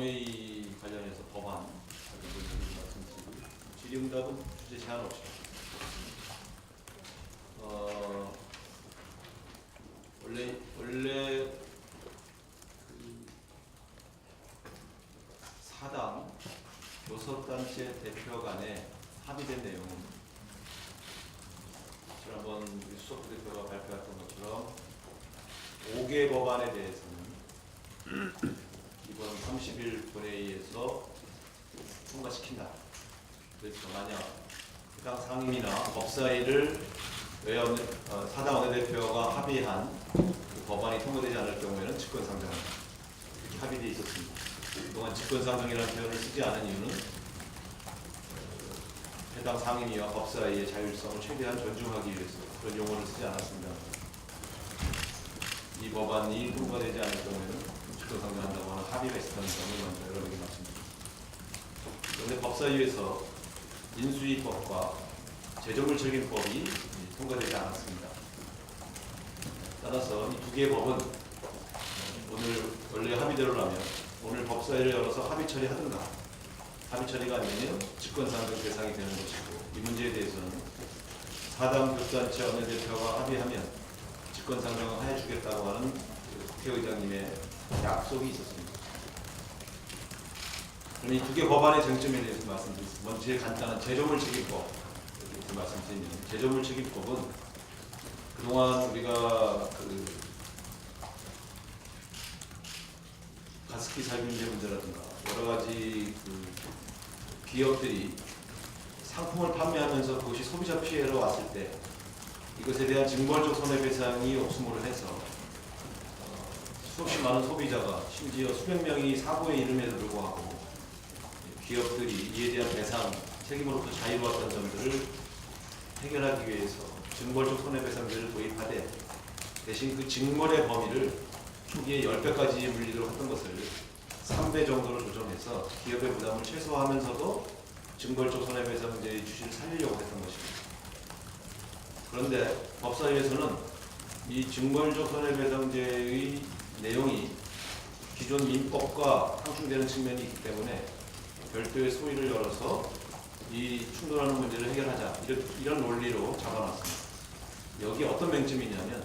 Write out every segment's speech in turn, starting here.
본회의 관련해서 법안 말씀드리고 질의응답은 주제 제한 없이 원래 그 사당 교섭단체 대표 간에 합의된 내용은 지난번 우리 수석부 대표가 발표했던 것처럼 5개 법안에 대해서는 이번 30일 본회의에서 통과시킨다. 그래서 만약 해당 상임이나 법사위를 사당 원내대표가 합의한 그 법안이 통과되지 않을 경우에는 직권상정한다. 이렇게 합의되어 있었습니다. 그동안 직권상정이라는 표현을 쓰지 않은 이유는 해당 상임위와 법사위의 자율성을 최대한 존중하기 위해서 그런 용어를 쓰지 않았습니다. 이 법안이 통과되지 않을 경우에는 직권상정한다고 하는 합의가 있었다는 점을 먼저 여러분에게 말씀드립니다. 그런데 법사위에서 인수위법과 제조물책임법이 통과되지 않았습니다. 따라서 이 두 개의 법은 오늘 원래 합의대로라면 오늘 법사위를 열어서 합의 처리하든가, 합의 처리가 아니면 직권상정 대상이 되는 것이고, 이 문제에 대해서는 사당 교섭단체 원내대표가 합의하면 직권상정을 해주겠다고 하는 국회의장님의 약속이 있었습니다. 그럼 이 두 개 법안의 쟁점에 대해서 말씀드리겠습니다. 먼저 제일 간단한 제조물책임법 말씀드리면, 제조물책임법은 그동안 우리가 가습기 살균제 문제라든가 여러 가지 기업들이 상품을 판매하면서 그것이 소비자 피해로 왔을 때 이것에 대한 징벌적 손해배상이 없음으로 해서 수없이 많은 소비자가, 심지어 수백 명이 사고에 이름에도 불구하고 기업들이 이에 대한 배상 책임으로부터 자유로웠던 점들을 해결하기 위해서 징벌적 손해배상제를 도입하되, 대신 그 징벌의 범위를 초기에 10배까지 물리도록 했던 것을 3배 정도로 조정해서 기업의 부담을 최소화하면서도 징벌적 손해배상제의 취지를 살리려고 했던 것입니다. 그런데 법사위에서는 이 징벌적 손해배상제의 내용이 기존 민법과 상충되는 측면이 있기 때문에 별도의 소위를 열어서 이 충돌하는 문제를 해결하자, 이런 논리로 잡아놨습니다. 여기 어떤 맹점이 있냐면,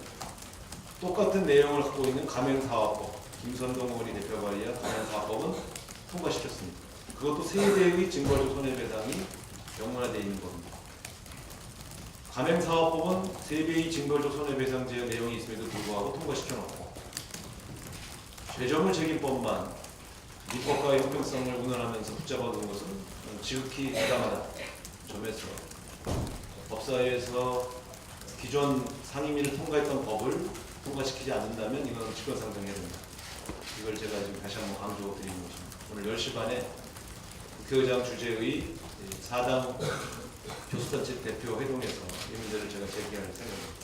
똑같은 내용을 갖고 있는 가맹사업법, 김선동 의원이 대표 발의한 가맹사업법은 통과시켰습니다. 그것도 세대의 징벌적 손해배상이 명문화되어 있는 겁니다. 가맹사업법은 3배의 징벌적 손해배상제의 내용이 있음에도 불구하고 통과시켜놓고, 제조물책임법만 민법과의 형평성을 운운하면서 붙잡아둔 것은 지극히 부당하다 점에서 법사위에서 기존 상임위를 통과했던 법을 통과시키지 않는다면 이건 직권상정해야 됩니다. 이걸 제가 지금 다시 한번 강조드리는 것입니다. 오늘 10시 반에 국회의장 주재의 사당 교섭단체 대표 회동에서 이 문제를 제가 제기할 생각입니다.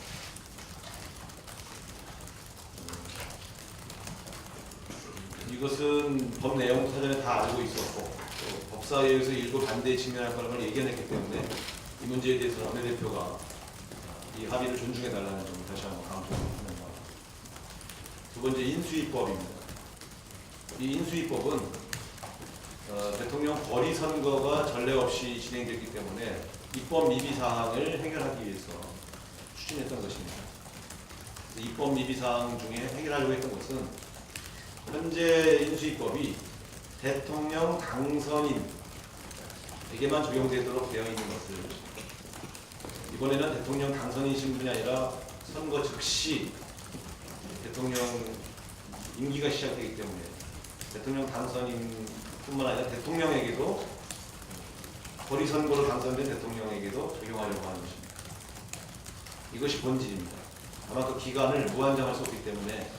이것은 법 내용 사전에 다 알고 있었고, 법사위에서 일부 반대에 직면할 거라는 걸 예견했기 때문에 이 문제에 대해서 원내대표가 이 합의를 존중해달라는 점을 다시 한번 강조하는 바입니다. 두 번째, 인수위법입니다. 이 인수위법은 대통령 거리 선거가 전례 없이 진행됐기 때문에 입법 미비 사항을 해결하기 위해서 추진했던 것입니다. 입법 미비 사항 중에 해결하려고 했던 것은, 현재 인수위법이 대통령 당선인에게만 적용되도록 되어 있는 것을 이번에는 대통령 당선인신 분이 아니라 선거 즉시 대통령 임기가 시작되기 때문에 대통령 당선인뿐만 아니라 대통령에게도, 거리 선거로 당선된 대통령에게도 적용하려고 하는 것입니다. 이것이 본질입니다. 다만 그 기간을 무한정할 수 없기 때문에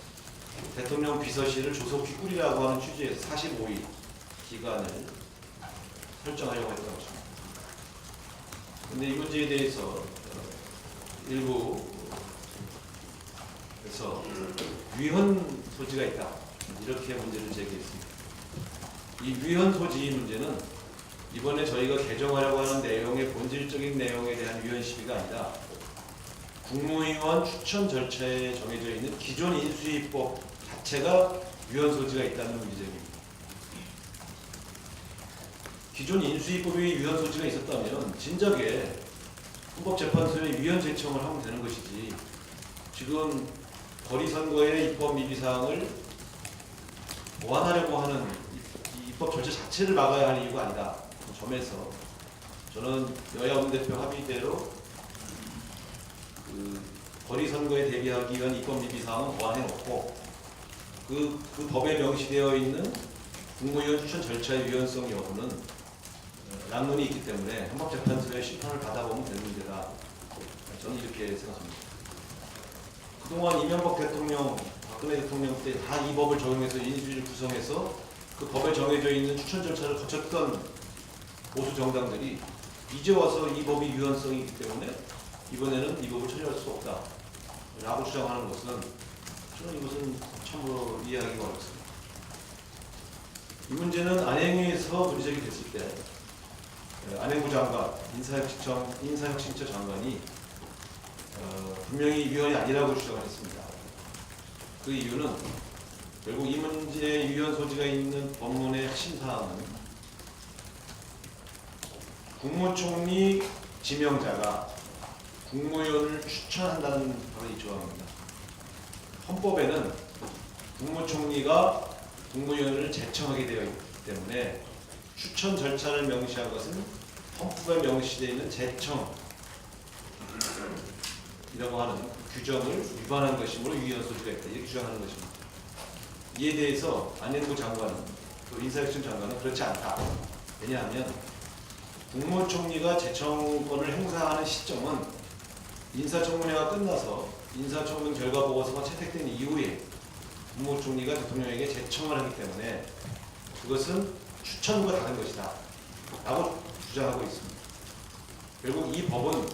대통령 비서실을 조속히 꾸리라고 하는 취지에서 45일 기간을 설정하려고 했던 것입니다. 그런데 이 문제에 대해서 일부에서 위헌 소지가 있다, 이렇게 문제를 제기했습니다. 이 위헌 소지 문제는 이번에 저희가 개정하려고 하는 내용의 본질적인 내용에 대한 위헌 시비가 아니라 국무위원 추천 절차에 정해져 있는 기존 인수위법 자체가 위헌 소지가 있다는 문제입니다. 기존 인수위법에 위헌 소지가 있었다면 진작에 헌법재판소에 위헌 제청을 하면 되는 것이지, 지금 거리선거의 입법 미비사항을 보완하려고 하는 이 입법 절차 자체를 막아야 할 이유가 아니다. 그 점에서 저는 여야 원내대표 합의대로 그 거리선거에 대비하기 위한 입법 미비사항은 보완해놓고 그 법에 명시되어 있는 국무위원 추천 절차의 위헌성 여부는 란문이 있기 때문에 헌법재판소의 심판을 받아보면 되는 문제다. 저는 이렇게 생각합니다. 그동안 이명박 대통령, 박근혜 대통령 때 다 이 법을 적용해서 인수위를 구성해서 그 법에 정해져 있는 추천 절차를 거쳤던 보수 정당들이 이제 와서 이 법이 유연성이 있기 때문에 이번에는 이 법을 처리할 수 없다 라고 주장하는 것은, 저는 이것은 참으로 이해하기가 어렵습니다. 이 문제는 안행위에서 문제제기 됐을 때 안행부 장관, 인사혁신처 장관이 분명히 위헌이 아니라고 주장을 했습니다. 그 이유는 결국 이 문제에 위헌 소지가 있는 법문의 핵심 사항은 국무총리 지명자가 국무위원을 추천한다는 바로 이 조항입니다. 헌법에는 국무총리가 국무위원을 제청하게 되어 있기 때문에 추천 절차를 명시한 것은 헌법에 명시되어 있는 제청이라고 하는 규정을 위반한 것이므로 위헌 소지가 있다, 이렇게 주장하는 것입니다. 이에 대해서 안행부 장관은, 또 인사혁신 장관은 그렇지 않다. 왜냐하면 국무총리가 제청권을 행사하는 시점은 인사청문회가 끝나서 인사청문 결과 보고서가 채택된 이후에 국무총리가 대통령에게 제청을 하기 때문에 그것은 추천과 다른 것이다 라고 주장하고 있습니다. 결국 이 법은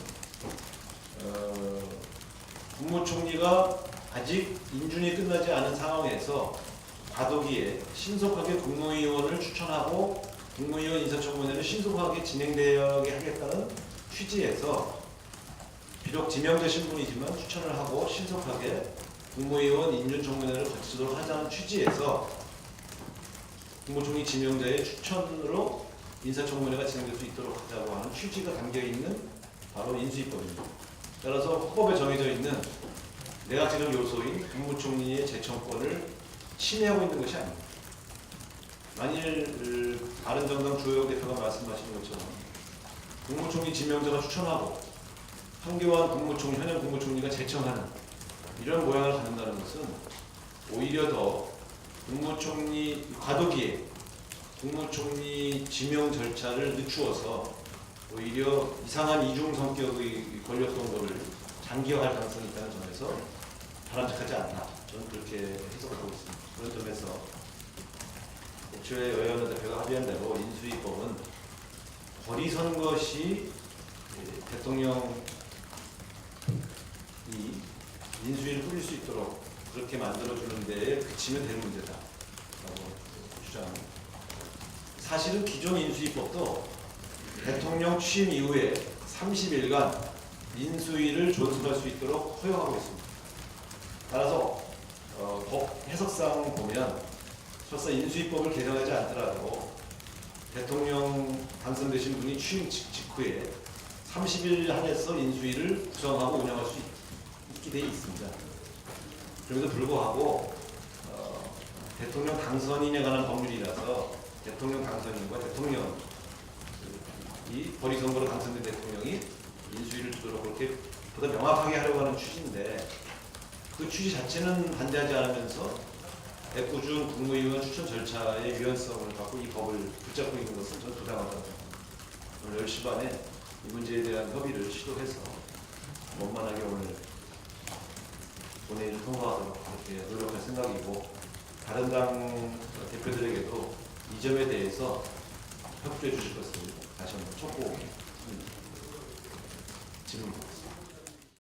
국무총리가 아직 인준이 끝나지 않은 상황에서 과도기에 신속하게 국무위원을 추천하고 국무위원 인사청문회를 신속하게 진행되게 하겠다는 취지에서, 비록 지명자 신분이지만 추천을 하고 신속하게 국무위원 인준청문회를 거치도록 하자는 취지에서 국무총리 지명자의 추천으로 인사청문회가 진행될 수 있도록 하자고 하는 취지가 담겨있는 바로 인수위법입니다. 따라서 헌법에 정해져 있는 내각제적 요소인 국무총리의 제청권을 침해하고 있는 것이 아닙니다. 만일 바른정당 주호영 대표가 말씀하신 것처럼 국무총리 지명자가 추천하고 황교안 국무총리, 현역 국무총리가 제청하는 이런 모양을 갖는다는 것은 오히려 더 국무총리 과도기에 국무총리 지명 절차를 늦추어서 오히려 이상한 이중 성격의 권력 동거를 장기화할 가능성이 있다는 점에서 바람직하지 않나, 저는 그렇게 해석하고 있습니다. 그런 점에서 애초에 여야 원내대표가 합의한 대로 인수위법은 거리선거 시 대통령이 인수위를 꾸릴 수 있도록 그렇게 만들어주는 데에 그치면 되는 문제다라고 주장합니다. 사실은 기존 인수위법도 대통령 취임 이후에 30일간 인수위를 존속할 수 있도록 허용하고 있습니다. 따라서 법 해석상 보면 설사 인수위법을 개정하지 않더라도 대통령 당선되신 분이 취임 직후에 30일 한해서 인수위를 구성하고 운영할 수 있게 되어 있습니다. 그럼에도 불구하고 대통령 당선인에 관한 법률이라서 대통령 당선인과 대통령이 거리선거로 당선된 대통령이 인수위를 두도록 그렇게 보다 명확하게 하려고 하는 취지인데, 그 취지 자체는 반대하지 않으면서 애꿎은 국무위원 추천 절차의 유연성을 갖고 이 법을 붙잡고 있는 것은 저는 부당하다고 생각합니다. 오늘 10시 반에 이 문제에 대한 협의를 시도해서 원만하게 오늘 본회의를 통과하도록 그렇게 노력할 생각이고, 다른 당 대표들에게도 이 점에 대해서 협조해 주실 것을 다시 한번 촉구드립니다. 질문.